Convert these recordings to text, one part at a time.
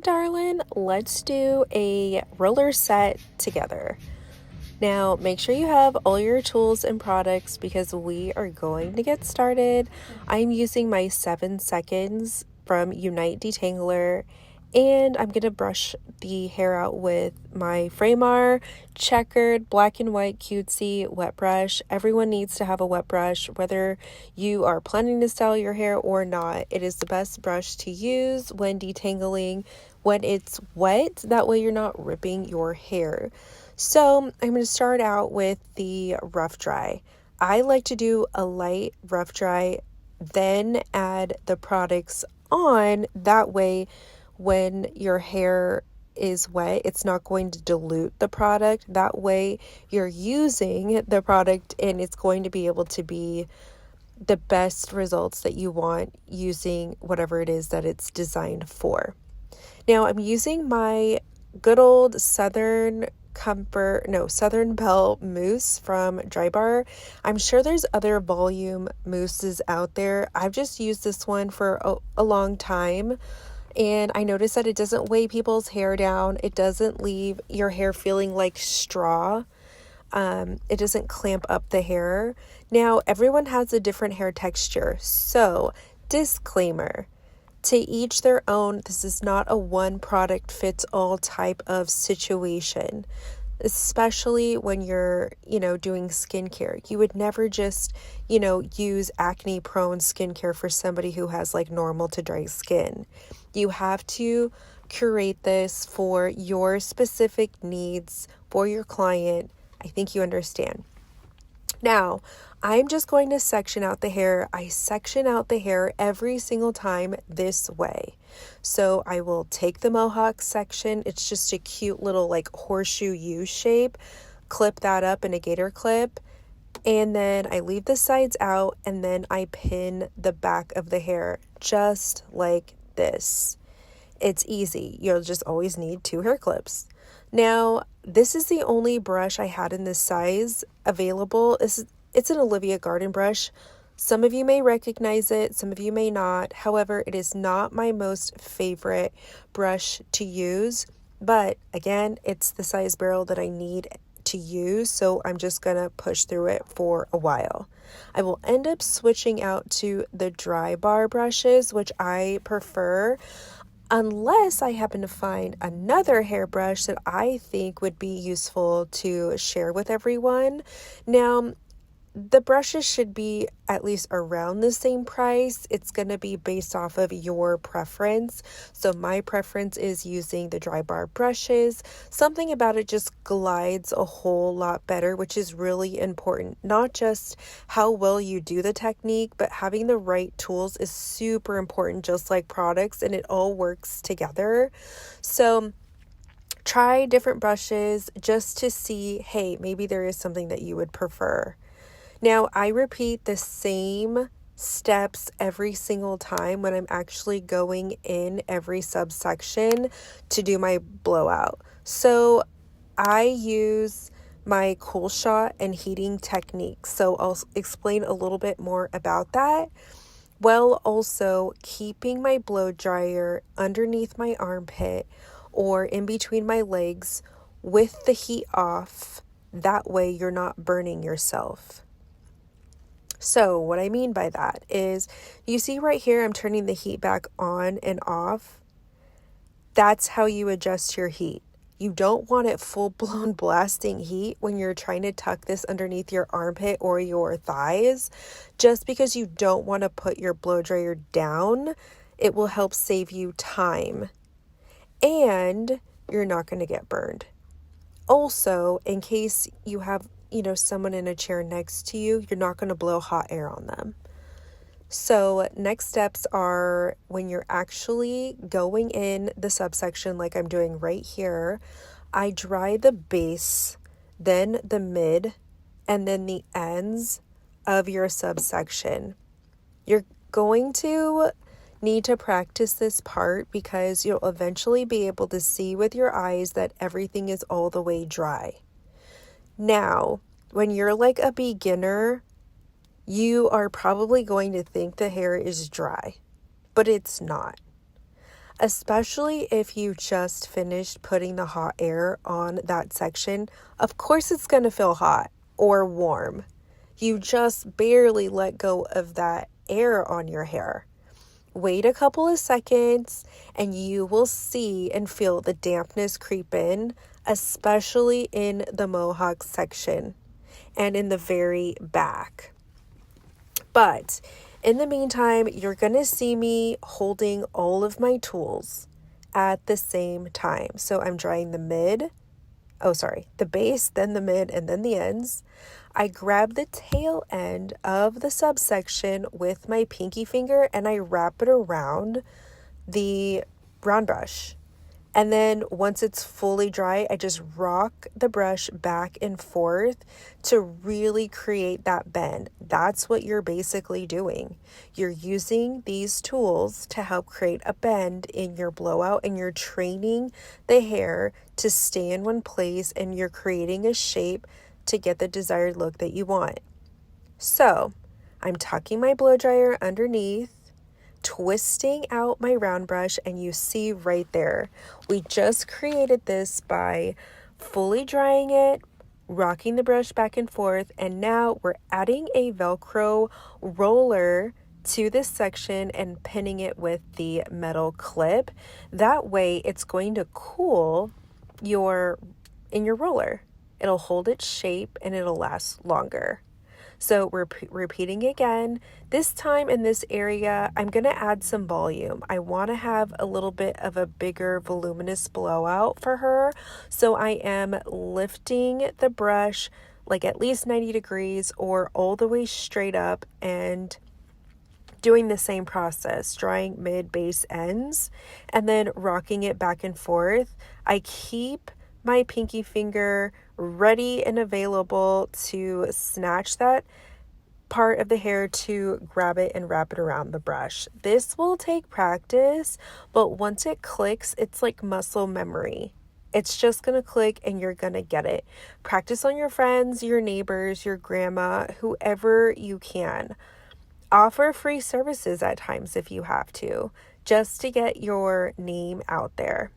darling, let's do a roller set together. Now, make sure you have all your tools and products because we are going to get started. I'm using my 7 seconds from Unite Detangler, and I'm going to brush the hair out with my Framar checkered black and white cutesy wet brush. Everyone needs to have a wet brush, whether you are planning to style your hair or not. It is the best brush to use when detangling when it's wet. That way you're not ripping your hair. So I'm going to start out with the rough dry. I like to do a light rough dry, then add the products on. That way, when your hair is wet, it's not going to dilute the product. That way, you're using the product and it's going to be able to be the best results that you want using whatever it is that it's designed for. Now, I'm using my good old Southern Belle mousse from Drybar. I'm sure there's other volume mousses out there. I've just used this one for a long time, and I noticed that it doesn't weigh people's hair down. It doesn't leave your hair feeling like straw. It doesn't clamp up the hair. Now, everyone has a different hair texture, so disclaimer. To each their own. This is not a one product fits all type of situation, especially when you're, doing skincare. You would never just, use acne prone skincare for somebody who has like normal to dry skin. You have to curate this for your specific needs for your client. I think you understand. Now, I'm just going to section out the hair. I section out the hair every single time this way. So I will take the mohawk section. It's just a cute little like horseshoe U shape. Clip that up in a gator clip. And then I leave the sides out and then I pin the back of the hair just like this. It's easy. You'll just always need 2 hair clips. Now, this is the only brush I had in this size available. It's an Olivia Garden brush. Some of you may recognize it, some of you may not. However, it is not my most favorite brush to use. But again, it's the size barrel that I need to use, so I'm just going to push through it for a while. I will end up switching out to the Drybar brushes, which I prefer, unless I happen to find another hairbrush that I think would be useful to share with everyone. Now, the brushes should be at least around the same price. It's going to be based off of your preference. So my preference is using the Drybar brushes. Something about it just glides a whole lot better, which is really important. Not just how well you do the technique, but having the right tools is super important, just like products, and it all works together. So try different brushes just to see, hey, maybe there is something that you would prefer. Now, I repeat the same steps every single time when I'm actually going in every subsection to do my blowout. So I use my cool shot and heating techniques. So I'll explain a little bit more about that, while also keeping my blow dryer underneath my armpit or in between my legs with the heat off. That way you're not burning yourself. So what I mean by that is, you see right here, I'm turning the heat back on and off. That's how you adjust your heat. You don't want it full-blown blasting heat when you're trying to tuck this underneath your armpit or your thighs. Just because you don't want to put your blow dryer down, it will help save you time. And you're not going to get burned. Also, in case you have someone in a chair next to you, you're not going to blow hot air on them. So next steps are, when you're actually going in the subsection like I'm doing right here, I dry the base, then the mid, and then the ends of your subsection. You're going to need to practice this part because you'll eventually be able to see with your eyes that everything is all the way dry. Now, when you're like a beginner, you are probably going to think the hair is dry, but it's not. especially if you just finished putting the hot air on that section. Of course, it's going to feel hot or warm. You just barely let go of that air on your hair. Wait a couple of seconds and you will see and feel the dampness creep in, especially in the mohawk section and in the very back. But in the meantime, you're going to see me holding all of my tools at the same time. So I'm drying the base, then the mid, and then the ends. I grab the tail end of the subsection with my pinky finger and I wrap it around the round brush. And then once it's fully dry, I just rock the brush back and forth to really create that bend. That's what you're basically doing. You're using these tools to help create a bend in your blowout, and you're training the hair to stay in one place, and you're creating a shape to get the desired look that you want. So I'm tucking my blow dryer underneath, twisting out my round brush, and you see right there, we just created this by fully drying it, rocking the brush back and forth, and now we're adding a Velcro roller to this section and pinning it with the metal clip. That way it's going to cool in your roller. It'll hold its shape and it'll last longer. So we're repeating again. This time in this area, I'm going to add some volume. I want to have a little bit of a bigger voluminous blowout for her. So I am lifting the brush like at least 90 degrees or all the way straight up and doing the same process, drying mid, base, ends, and then rocking it back and forth. I keep my pinky finger ready and available to snatch that part of the hair to grab it and wrap it around the brush. This will take practice, but once it clicks, it's like muscle memory. It's just going to click and you're going to get it. Practice on your friends, your neighbors, your grandma, whoever you can. Offer free services at times if you have to, just to get your name out there.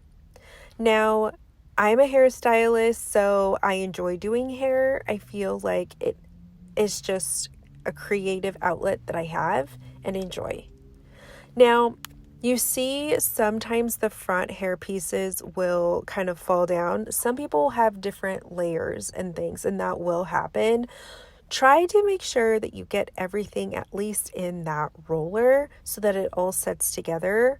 Now, I'm a hairstylist, so I enjoy doing hair. I feel like it is just a creative outlet that I have and enjoy. Now, you see sometimes the front hair pieces will kind of fall down. Some people have different layers and things, and that will happen. Try to make sure that you get everything at least in that roller so that it all sets together.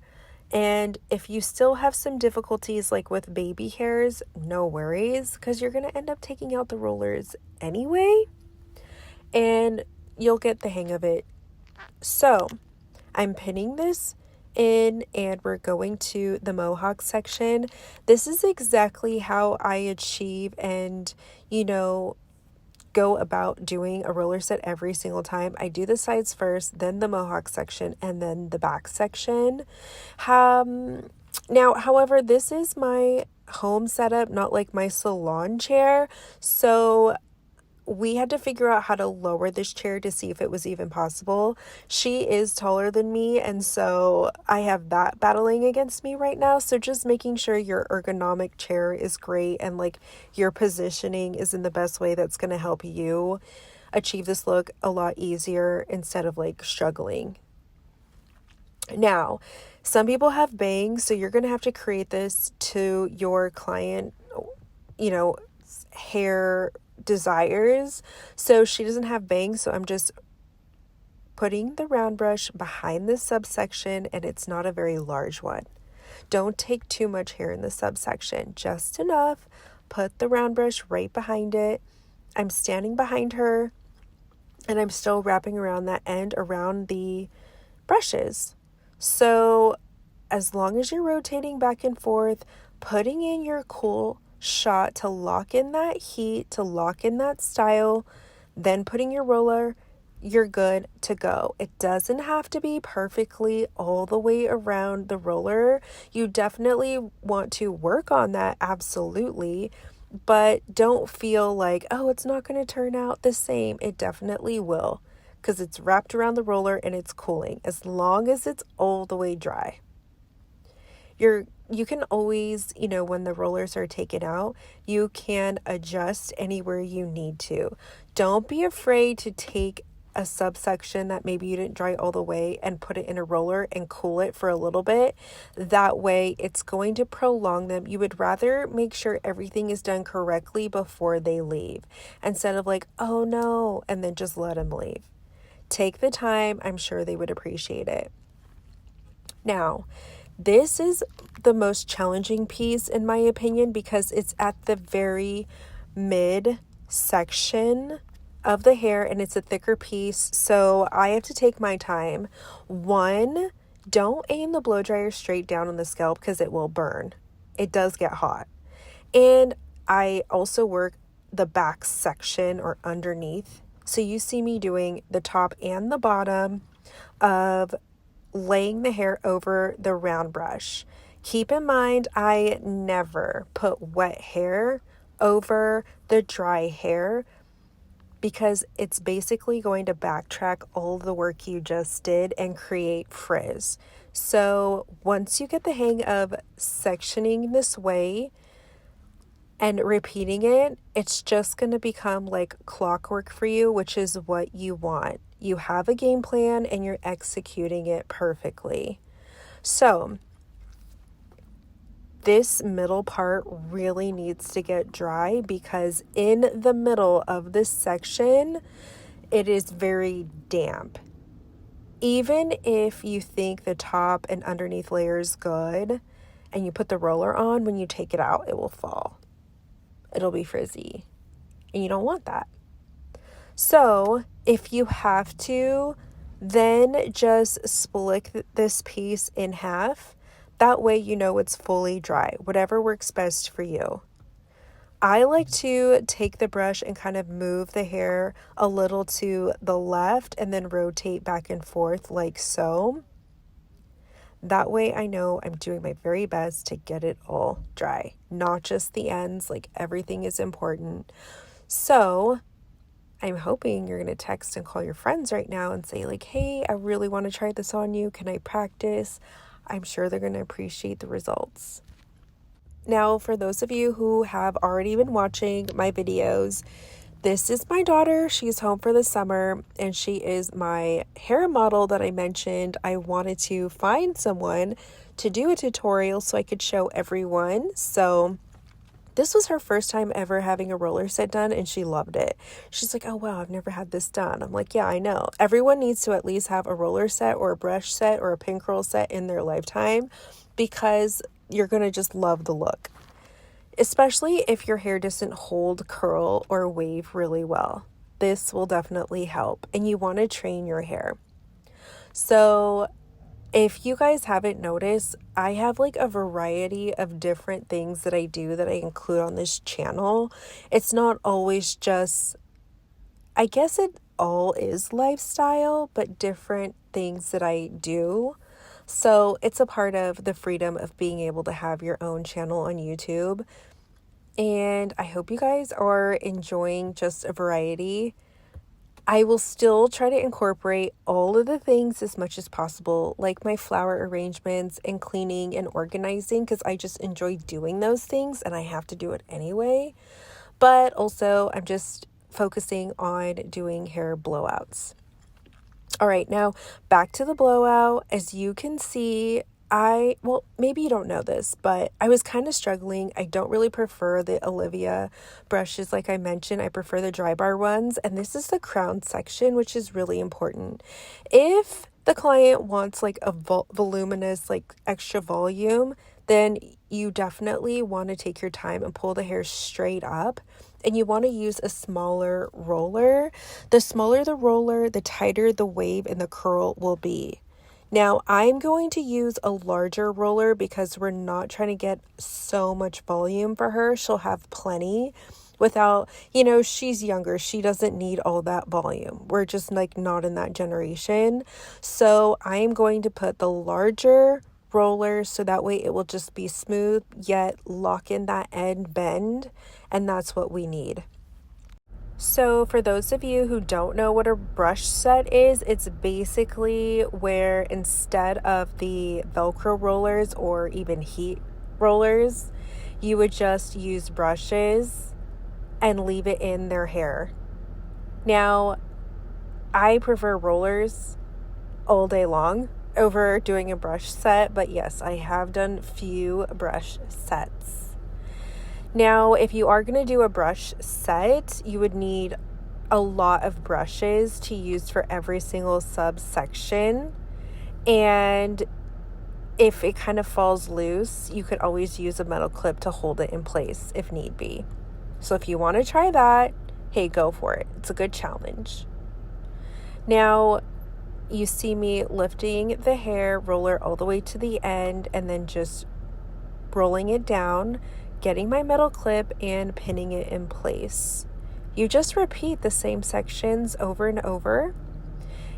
And if you still have some difficulties like with baby hairs, no worries, because you're going to end up taking out the rollers anyway, and you'll get the hang of it. So I'm pinning this in and we're going to the mohawk section. This is exactly how I achieve and, go about doing a roller set every single time. I do the sides first, then the mohawk section, and then the back section. Now, however, this is my home setup, not like my salon chair. So we had to figure out how to lower this chair to see if it was even possible. She is taller than me, and so I have that battling against me right now. So just making sure your ergonomic chair is great and like your positioning is in the best way that's going to help you achieve this look a lot easier instead of like struggling. Now, some people have bangs, so you're going to have to create this to your client, hair desires. So she doesn't have bangs, so I'm just putting the round brush behind this subsection, and it's not a very large one. Don't take too much hair in the subsection, just enough. Put the round brush right behind it. I'm standing behind her and I'm still wrapping around that end around the brushes. So as long as you're rotating back and forth, putting in your cool shot to lock in that heat, to lock in that style, then putting your roller, you're good to go. It doesn't have to be perfectly all the way around the roller. You definitely want to work on that, absolutely, but don't feel like, oh, it's not going to turn out the same. It definitely will, because it's wrapped around the roller and it's cooling as long as it's all the way dry. You can always, when the rollers are taken out, you can adjust anywhere you need to. Don't be afraid to take a subsection that maybe you didn't dry all the way and put it in a roller and cool it for a little bit. That way it's going to prolong them. You would rather make sure everything is done correctly before they leave, instead of like, oh no, and then just let them leave. Take the time. I'm sure they would appreciate it. Now, this is the most challenging piece in my opinion because it's at the very mid section of the hair and it's a thicker piece, so I have to take my time. One, don't aim the blow dryer straight down on the scalp because it will burn. It does get hot. And I also work the back section or underneath. So you see me doing the top and the bottom of laying the hair over the round brush. Keep in mind, I never put wet hair over the dry hair because it's basically going to backtrack all the work you just did and create frizz. So once you get the hang of sectioning this way and repeating it, it's just going to become like clockwork for you, which is what you want. You have a game plan and you're executing it perfectly. So this middle part really needs to get dry because in the middle of this section, it is very damp. Even if you think the top and underneath layer is good and you put the roller on, when you take it out, it will fall. It'll be frizzy and you don't want that. So if you have to, then just split this piece in half. That way you know it's fully dry, whatever works best for you. I like to take the brush and kind of move the hair a little to the left and then rotate back and forth like so. That way I know I'm doing my very best to get it all dry, not just the ends, like everything is important. So I'm hoping you're going to text and call your friends right now and say like, hey, I really want to try this on you. Can I practice? I'm sure they're going to appreciate the results. Now, for those of you who have already been watching my videos, this is my daughter. She's home for the summer and she is my hair model that I mentioned. I wanted to find someone to do a tutorial so I could show everyone. So this was her first time ever having a roller set done and she loved it. She's like, oh wow, I've never had this done. I'm like, yeah, I know. Everyone needs to at least have a roller set or a brush set or a pin curl set in their lifetime because you're going to just love the look. Especially if your hair doesn't hold, curl, or wave really well. This will definitely help and you want to train your hair. So if you guys haven't noticed, I have like a variety of different things that I do that I include on this channel. It's not always just, I guess it all is lifestyle, but different things that I do. So it's a part of the freedom of being able to have your own channel on YouTube. And I hope you guys are enjoying just a variety. I will still try to incorporate all of the things as much as possible, like my flower arrangements and cleaning and organizing, because I just enjoy doing those things and I have to do it anyway. But also I'm just focusing on doing hair blowouts. All right, now back to the blowout. As you can see, well, maybe you don't know this, but I was kind of struggling. I don't really prefer the Olivia brushes like I mentioned. I prefer the dry bar ones, and this is the crown section, which is really important. If the client wants like a voluminous, like extra volume, then you definitely want to take your time and pull the hair straight up. And you want to use a smaller roller. The smaller the roller, the tighter the wave and the curl will be. Now, I'm going to use a larger roller because we're not trying to get so much volume for her. She'll have plenty without, she's younger. She doesn't need all that volume. We're just like not in that generation. So I'm going to put the larger roller so that way it will just be smooth yet lock in that end bend, and that's what we need. So for those of you who don't know what a brush set is, it's basically where instead of the Velcro rollers or even heat rollers, you would just use brushes and leave it in their hair. Now, I prefer rollers all day long over doing a brush set, but yes, I have done few brush sets. Now, if you are going to do a brush set, you would need a lot of brushes to use for every single subsection. And if it kind of falls loose, you could always use a metal clip to hold it in place if need be. So if you want to try that, hey, go for it. It's a good challenge. Now, you see me lifting the hair roller all the way to the end and then just rolling it down, getting my metal clip and pinning it in place. You just repeat the same sections over and over.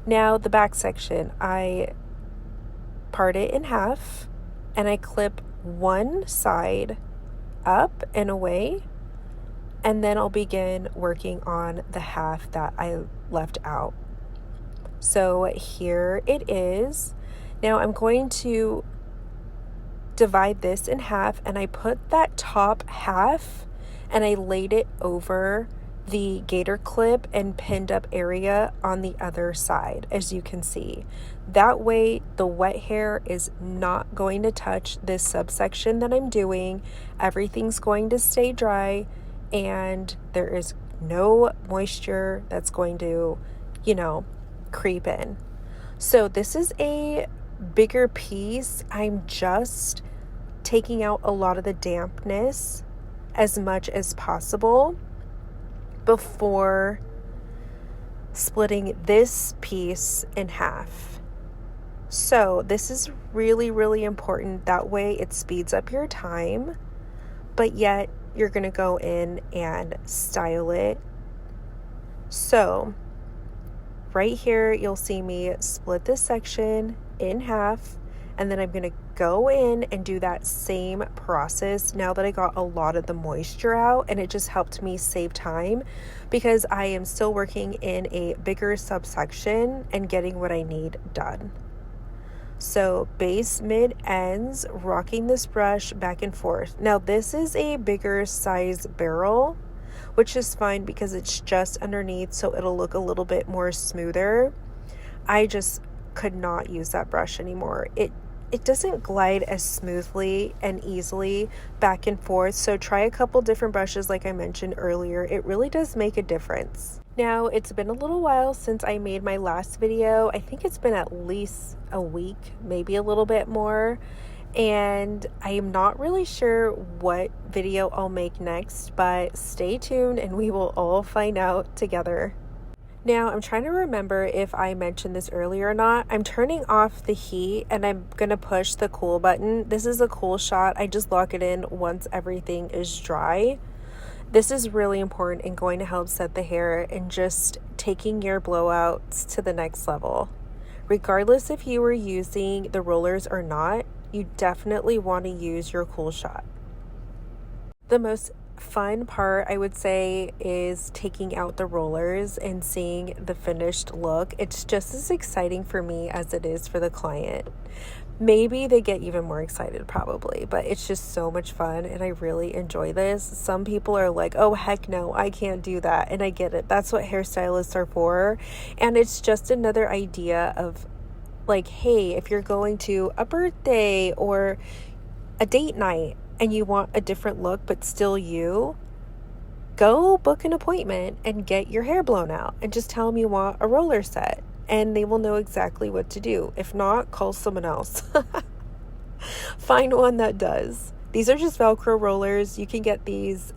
Now the back section, I part it in half and I clip one side up and away, and then I'll begin working on the half that I left out. So here it is. Now I'm going to divide this in half, and I put that top half and I laid it over the gator clip and pinned up area on the other side, as you can see. That way the wet hair is not going to touch this subsection that I'm doing. Everything's going to stay dry and there is no moisture that's going to, creep in. So this is a bigger piece. I'm just taking out a lot of the dampness as much as possible before splitting this piece in half. So this is really, really important. That way it speeds up your time, but yet you're going to go in and style it. So right here, you'll see me split this section in half, and then I'm going to go in and do that same process now that I got a lot of the moisture out, and it just helped me save time because I am still working in a bigger subsection and getting what I need done. So base, mid, ends, rocking this brush back and forth. Now this is a bigger size barrel, which is fine because it's just underneath, so it'll look a little bit more smoother. I just could not use that brush anymore. It doesn't glide as smoothly and easily back and forth, so try a couple different brushes like I mentioned earlier. It really does make a difference. Now, it's been a little while since I made my last video. I think it's been at least a week, maybe a little bit more, and I am not really sure what video I'll make next, but stay tuned and we will all find out together. Now, I'm trying to remember if I mentioned this earlier or not. I'm turning off the heat and I'm going to push the cool button. This is a cool shot. I just lock it in once everything is dry. This is really important and going to help set the hair and just taking your blowouts to the next level. Regardless if you were using the rollers or not, you definitely want to use your cool shot. The most fun part, I would say, is taking out the rollers and seeing the finished look. It's just as exciting for me as it is for the client. Maybe they get even more excited probably, but it's just so much fun and I really enjoy this. Some people are like, oh heck no, I can't do that, and I get it. That's what hairstylists are for, and it's just another idea of like, hey, if you're going to a birthday or a date night and you want a different look but still you, go book an appointment and get your hair blown out and just tell them you want a roller set and they will know exactly what to do. If not, call someone else. Find one that does. These are just Velcro rollers. You can get these.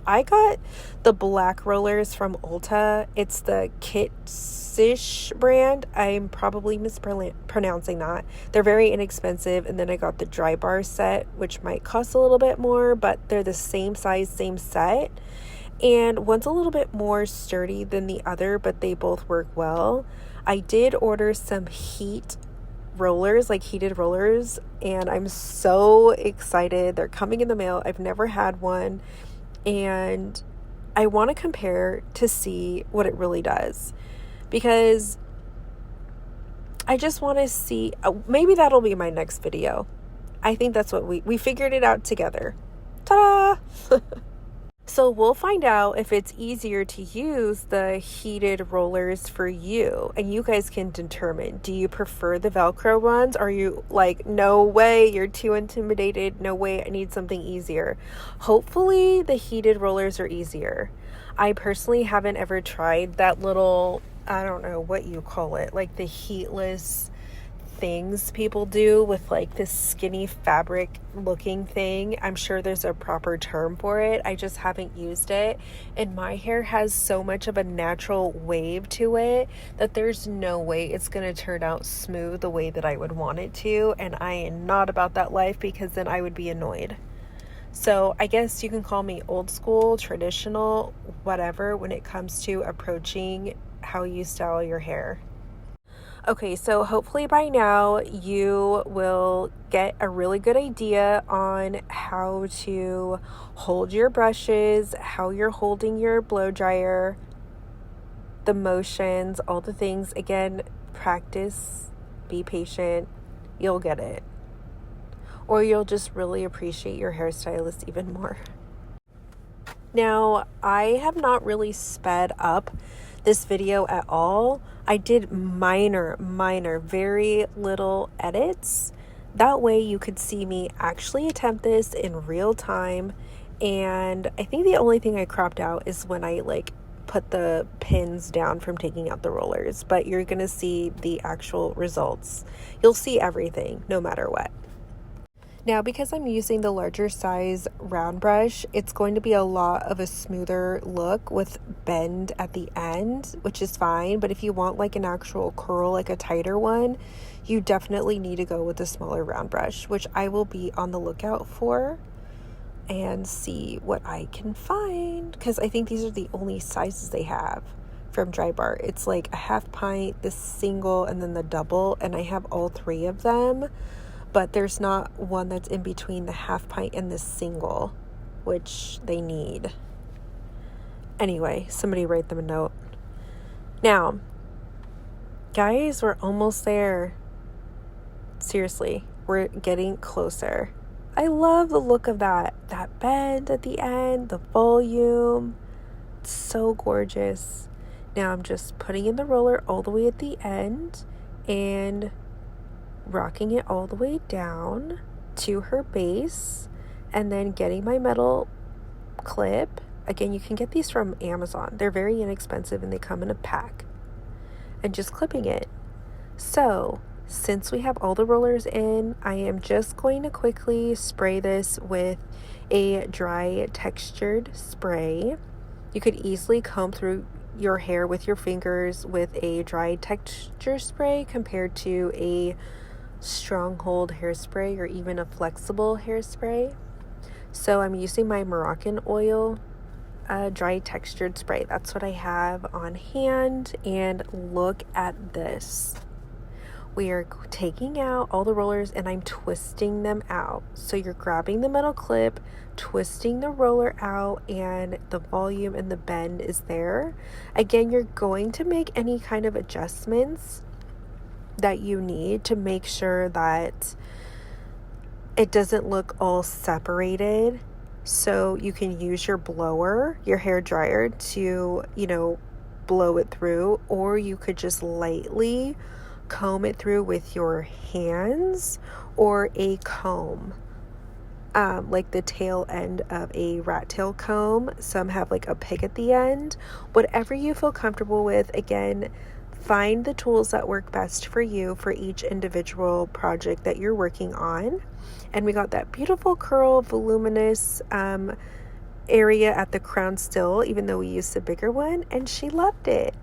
I got the black rollers from Ulta. It's the Kitsish brand. I'm probably mispronouncing that. They're very inexpensive. And then I got the dry bar set, which might cost a little bit more, but they're the same size, same set. And one's a little bit more sturdy than the other, but they both work well. I did order some heated rollers, and I'm so excited. They're coming in the mail. I've never had one. And I want to compare to see what it really does, because I just want to see, maybe that'll be my next video. I think that's what we figured it out together. Ta-da! So we'll find out if it's easier to use the heated rollers for you, and you guys can determine, do you prefer the Velcro ones? Or are you like, no way, you're too intimidated, no way, I need something easier? Hopefully the heated rollers are easier. I personally haven't ever tried that little, I don't know what you call it, like the heatless things people do with like this skinny fabric looking thing. I'm sure there's a proper term for it. I just haven't used it. And my hair has so much of a natural wave to it that there's no way it's going to turn out smooth the way that I would want it to. And I am not about that life, because then I would be annoyed. So I guess you can call me old school, traditional, whatever, when it comes to approaching how you style your hair. Okay, so hopefully by now you will get a really good idea on how to hold your brushes, how you're holding your blow dryer, the motions, all the things. Again, practice, be patient, you'll get it. Or you'll just really appreciate your hairstylist even more. Now, I have not really sped up this video at all. I did minor, very little edits. That way you could see me actually attempt this in real time. And I think the only thing I cropped out is when I like put the pins down from taking out the rollers, but you're gonna see the actual results. You'll see everything no matter what. Now, because I'm using the larger size round brush, it's going to be a lot of a smoother look with bend at the end, which is fine. But if you want like an actual curl, like a tighter one, you definitely need to go with a smaller round brush, which I will be on the lookout for and see what I can find, because I think these are the only sizes they have from Dry Bar. It's like a half pint, the single, and then the double, and I have all three of them. But there's not one that's in between the half pint and the single, which they need. Anyway, somebody write them a note. Now, guys, we're almost there. Seriously, we're getting closer. I love the look of that bend at the end, the volume. It's so gorgeous. Now I'm just putting in the roller all the way at the end and rocking it all the way down to her base, and then getting my metal clip. Again, you can get these from Amazon. They're very inexpensive and they come in a pack. And just clipping it. So, since we have all the rollers in, I am just going to quickly spray this with a dry textured spray. You could easily comb through your hair with your fingers with a dry texture spray compared to a stronghold hairspray or even a flexible hairspray. So I'm using my Moroccan oil dry textured spray. That's what I have on hand. And look at this. We are taking out all the rollers and I'm twisting them out. So you're grabbing the metal clip, twisting the roller out, and the volume and the bend is there. Again, you're going to make any kind of adjustments that you need to make sure that it doesn't look all separated. So you can use your blower, your hair dryer, to, blow it through, or you could just lightly comb it through with your hands or a comb, like the tail end of a rat tail comb. Some have like a pig at the end. Whatever you feel comfortable with. Again, find the tools that work best for you for each individual project that you're working on. And we got that beautiful curl, voluminous area at the crown still, even though we used the bigger one, and she loved it.